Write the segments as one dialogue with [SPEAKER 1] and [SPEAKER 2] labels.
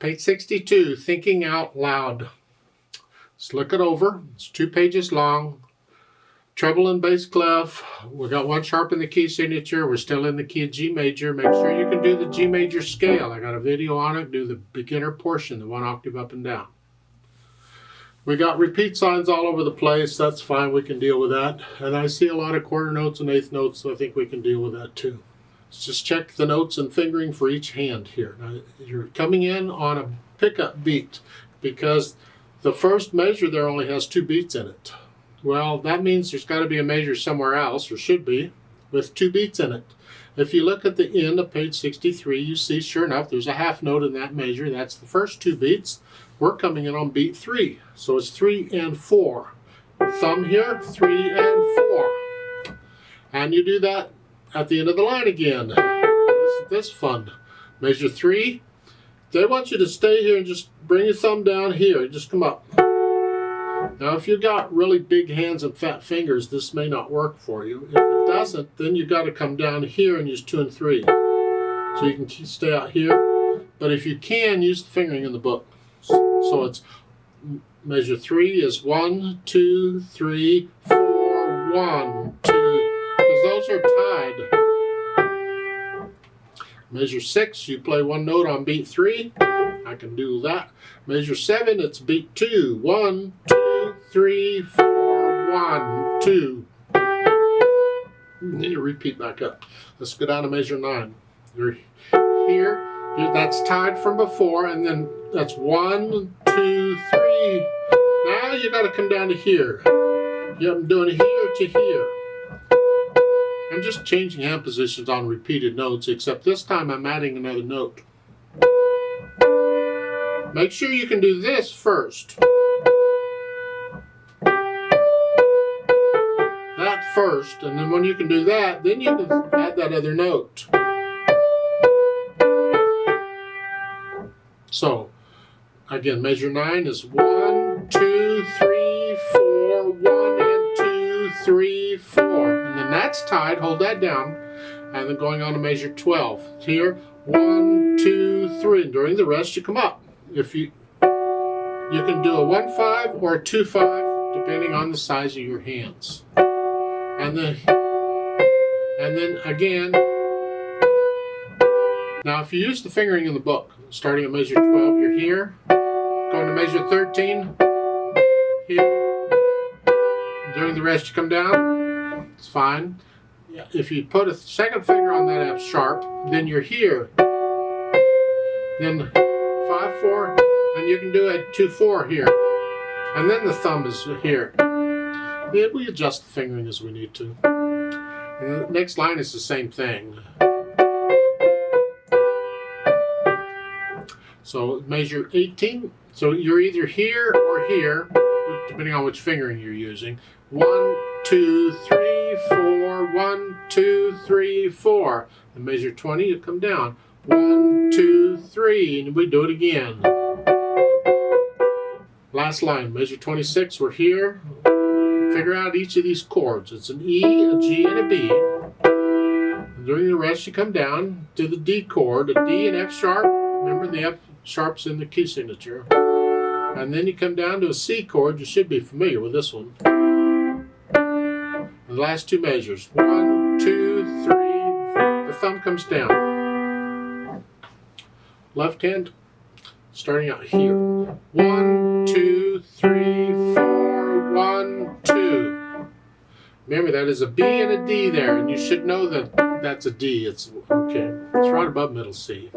[SPEAKER 1] Page 62, Thinking Out Loud. Let's look it over. It's 2 pages long. Treble and bass clef. We got 1 sharp in the key signature. We're still in the key of G major. Make sure you can do the G major scale. I got a video on it. Do the beginner portion, the 1 octave up and down. We got repeat signs all over the place. That's fine. We can deal with that. And I see a lot of quarter notes and eighth notes, so I think we can deal with that too. Let's just check the notes and fingering for each hand here. Now, you're coming in on a pickup beat because the first measure there only has 2 beats in it. Well, that means there's got to be a measure somewhere else, or should be, with 2 beats in it. If you look at the end of page 63, you see, sure enough, there's a half note in that measure. That's the first 2 beats. We're coming in on beat 3. So it's 3 and 4. Thumb here, 3 and 4. And you do that at the end of the line again. Isn't this fun? Measure 3. They want you to stay here and just bring your thumb down here. Just come up. Now, if you've got really big hands and fat fingers, this may not work for you. If it doesn't, then you've got to come down here and use 2 and 3. So you can stay out here. But if you can, use the fingering in the book. So it's measure 3 is 1, 2, 3, 4, 1, 2, because those are tied. Measure 6, you play 1 note on beat 3. I can do that. Measure 7, it's beat 2. 1, 2, 3, 4, 1, 2. And then you repeat back up. Let's go down to measure 9. You're here. That's tied from before, and then that's 1, 2, 3. Now you got to come down to here. I'm doing here to here. I'm just changing hand positions on repeated notes, except this time I'm adding another note. Make sure you can do this first. That first, and then when you can do that, then you can add that other note. So, again, measure 9 is 1, 2, 3, 4, 1, and 2, 3, 4. And then that's tied, hold that down. And then going on to measure 12. Here, 1, 2, 3. And during the rest, you come up. If you can do a 1-5 or a 2-5, depending on the size of your hands. And then again, now if you use the fingering in the book, starting at measure 12, you're here. Going to measure 13, here. During the rest, you come down. It's fine. If you put a second finger on that F sharp, then you're here. Then 5-4, and you can do a 2-4 here. And then the thumb is here. Yeah, we adjust the fingering as we need to. And the next line is the same thing. So measure 18. So you're either here or here, depending on which fingering you're using. 1, 2, 3, 4. 1, 2, 3, 4. And measure 20, you come down. 1, 2, 3, and we do it again. Last line, measure 26. We're here. Figure out each of these chords. It's an E, a G, and a B. And during the rest, you come down to the D chord, a D and F sharp. Remember, the F sharp's in the key signature. And then you come down to a C chord. You should be familiar with this one. And the last 2 measures. 1, 2, 3. The thumb comes down. Left hand, starting out here. 1, 2, 3, 4, 1, 2. Remember, that is a B and a D there, and you should know that that's a D. It's okay. It's right above middle C.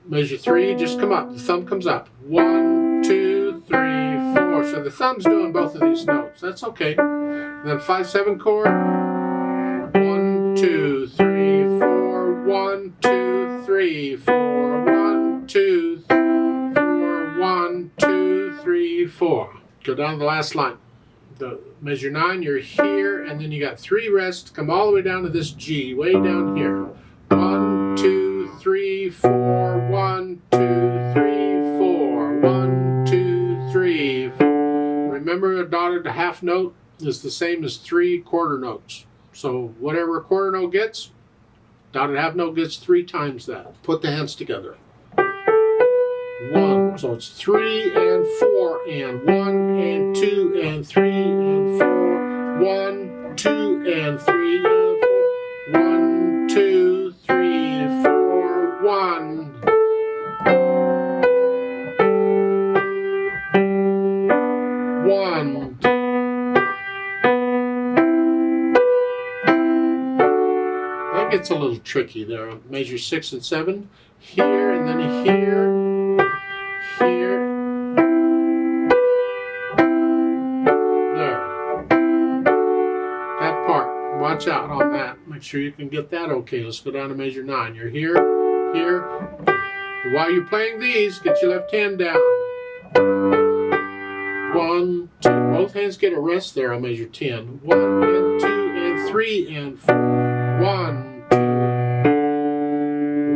[SPEAKER 1] Measure 3, just come up. The thumb comes up. 1, 2, 3, 4. So the thumb's doing both of these notes. That's okay. And then 5-7 chord. 1, 2, 3, 4. 1, 2, 3, 4. 1, 2, 4. 1, 2, 3, 4. Go down to the last line. The measure 9, you're here, and then you got 3 rests. Come all the way down to this G, way down here. 1, 2, 3, 4. 1, 2, 3, 4. 1, 2, 3. 4. Remember, a dotted half note is the same as 3 quarter notes. So whatever a quarter note gets, dotted half note gets 3 times that. Put the hands together. 1. So it's 3 and 4 and 1 and 2 and 3 and 4. 1, 2 and 3 and 4. 1, 2, 3, 4, 1. 1. That gets a little tricky there. Measure 6 and 7 here, and then here, here, there. That part, watch out on that. Make sure you can get that okay. Let's go down to measure 9. You're here, here. While you're playing these, get your left hand down. 1, 2. Both hands get a rest there. I'll measure 10. 1 and 2 and 3 and 4. 1,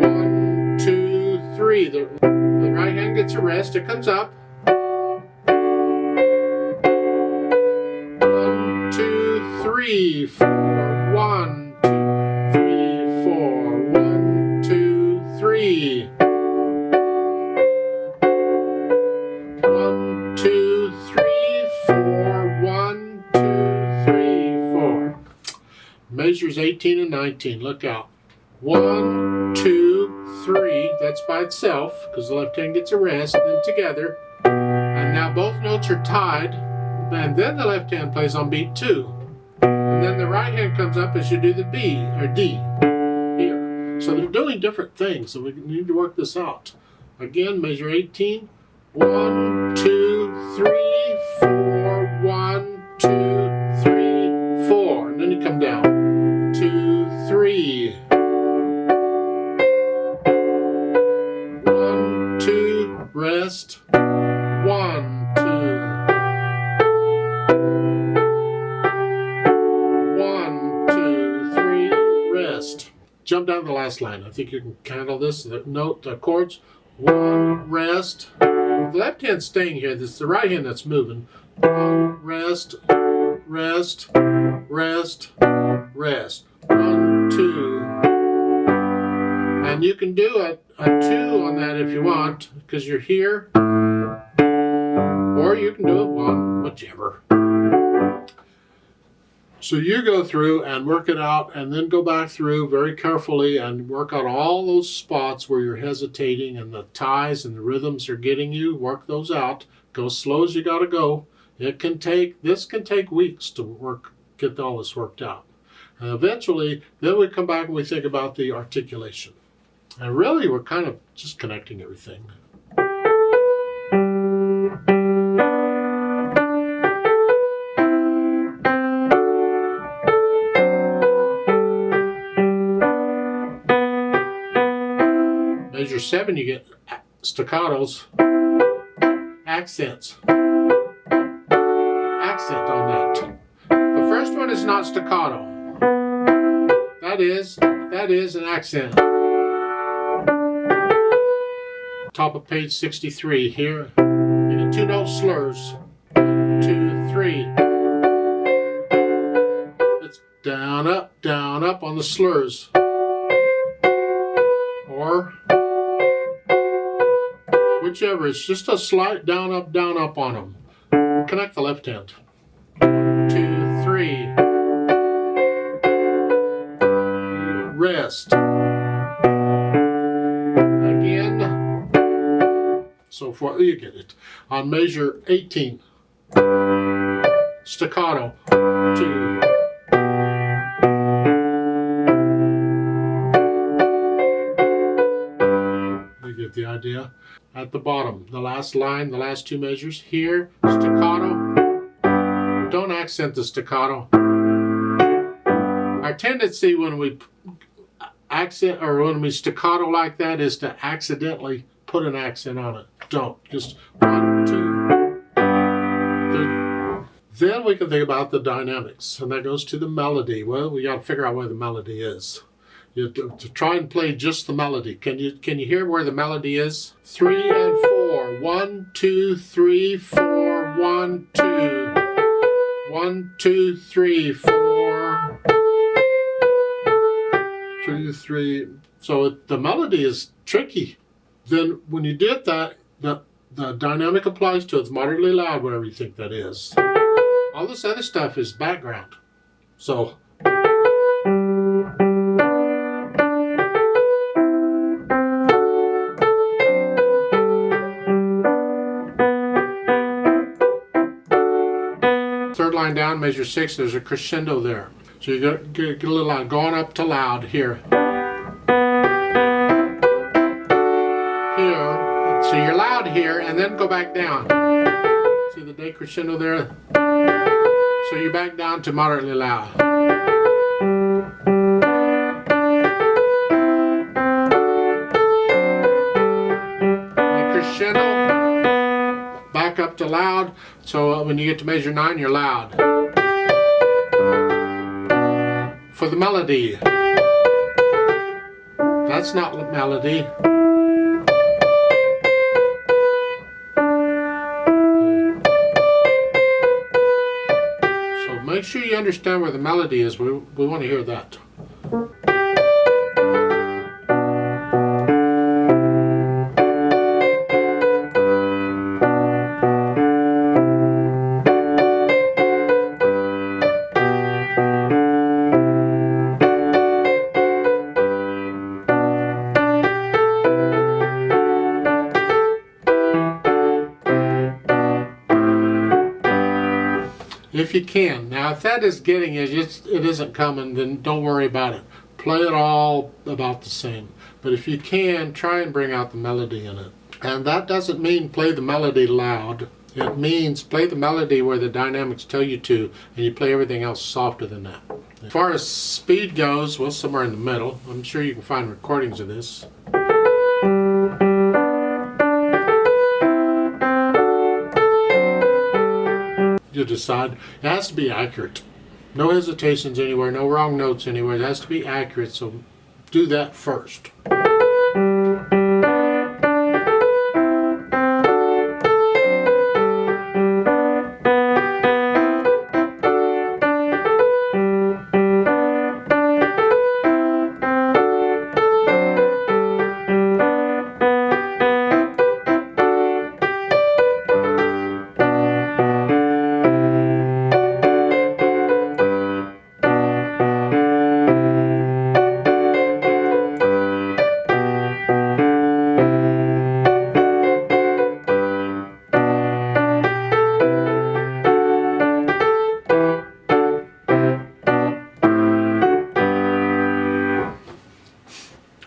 [SPEAKER 1] 1, 2, 3. The right hand gets a rest. It comes up. 1, 2, 3, 4. 1, 2, 3, 4. 1, 2, 3. 1, 2, 3, 4. 1, 2, 3, 4. Measures 18 and 19. Look out. 1, 2, 3. That's by itself because the left hand gets a rest. Then together. And now both notes are tied. And then the left hand plays on beat 2. And then the right hand comes up as you do the B or D here. So they're doing different things. So we need to work this out. Again, measure 18. 1, 2, 3, 4. 1, 2, 3, 4. And then you come down. 2, 3. 1, 2, rest. 1, 2. 1, 2, 3, rest. Jump down to the last line. I think you can handle this. The note, the chords. 1, rest. The left hand's staying here. This is the right hand that's moving. 1, rest, rest, rest, rest. 1, 2. And you can do a 2 on that if you want, because you're here. Or you can do it 1, whichever. So you go through and work it out, and then go back through very carefully and work out all those spots where you're hesitating and the ties and the rhythms are getting you. Work those out. Go slow as you got to go. This can take weeks to get all this worked out. And eventually, then we come back and we think about the articulation. And really, we're kind of just connecting everything. Measure 7, you get staccatos, accents. Accent on that. The first one is not staccato. That is an accent. Top of page 63. Here, you get 2 note slurs. 1, 2, 3. It's down, up on the slurs. Or whichever. It's just a slight down, up on them. Connect the left hand. 1, 2, 3. Rest. Again. So forth. You get it. On measure 18. Staccato. 2. You get the idea. At the bottom, the last line, the last 2 measures. Here, staccato. Don't accent the staccato. Our tendency when we accent or when we staccato like that is to accidentally put an accent on it. Don't. Just 1, 2. Then we can think about the dynamics, and that goes to the melody. Well, we got to figure out where the melody is. You have to try and play just the melody. Can you hear where the melody is? 3 and 4. 1, 2, 3, 4. 1, 2. 1, 2, 3, 4. 2, 3. So the melody is tricky. Then when you did that, the dynamic applies to. It's moderately loud, whatever you think that is. All this other stuff is background. So third line down, measure 6, there's a crescendo there. So you get a little loud, going up to loud here. Here, so you're loud here, and then go back down. See the decrescendo there? So you back down to moderately loud. The crescendo, back up to loud. So when you get to measure 9, you're loud. For the melody, that's not the melody. So make sure you understand where the melody is. We want to hear that. If you can. Now, if that is getting it, it isn't coming, then don't worry about it. Play it all about the same. But if you can, try and bring out the melody in it. And that doesn't mean play the melody loud. It means play the melody where the dynamics tell you to, and you play everything else softer than that. As far as speed goes, well, somewhere in the middle. I'm sure you can find recordings of this. You decide. It has to be accurate. No hesitations anywhere, no wrong notes anywhere. It has to be accurate, so do that first.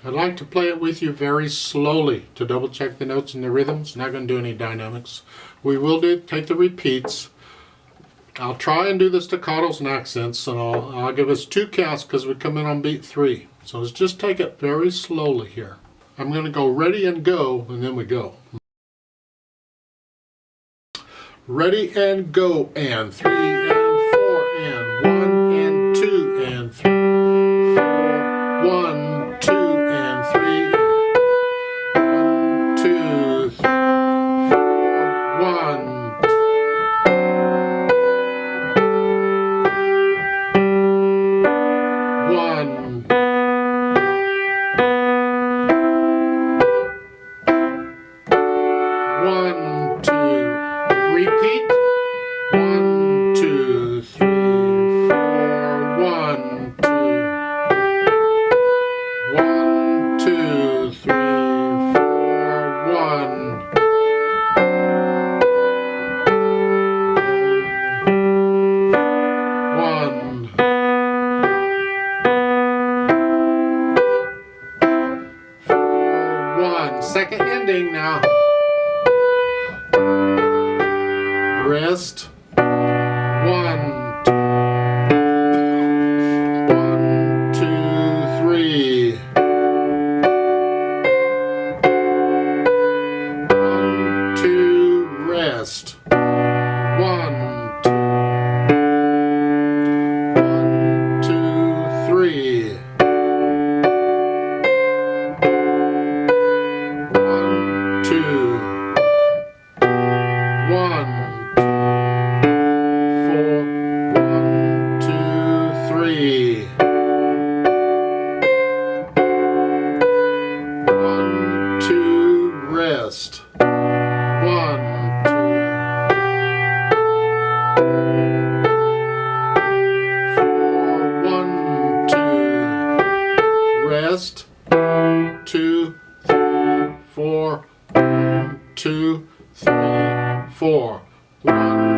[SPEAKER 1] I'd like to play it with you very slowly to double check the notes and the rhythms. Not going to do any dynamics. We will take the repeats. I'll try and do the staccatos and accents, and I'll give us 2 counts because we come in on beat 3. So let's just take it very slowly here. I'm going to go ready and go, and then we go. Ready and go, and 3 and 4 and 1 and 2 and 3, 4, 1, 2 and 3, 1, 2, 3, 4, 1. Repeat. 1, 2, 3, 4. 1, 2. 1, 2, 3, 4. 1. 1. 4, 1. Second ending now. Rest. 1, 2, 1, 2, 3. 1, 2, rest. 1, 2. 1, 2, 3. 1, 2. 1. 2, 3, 4. 1, 2, 3, 4. 1,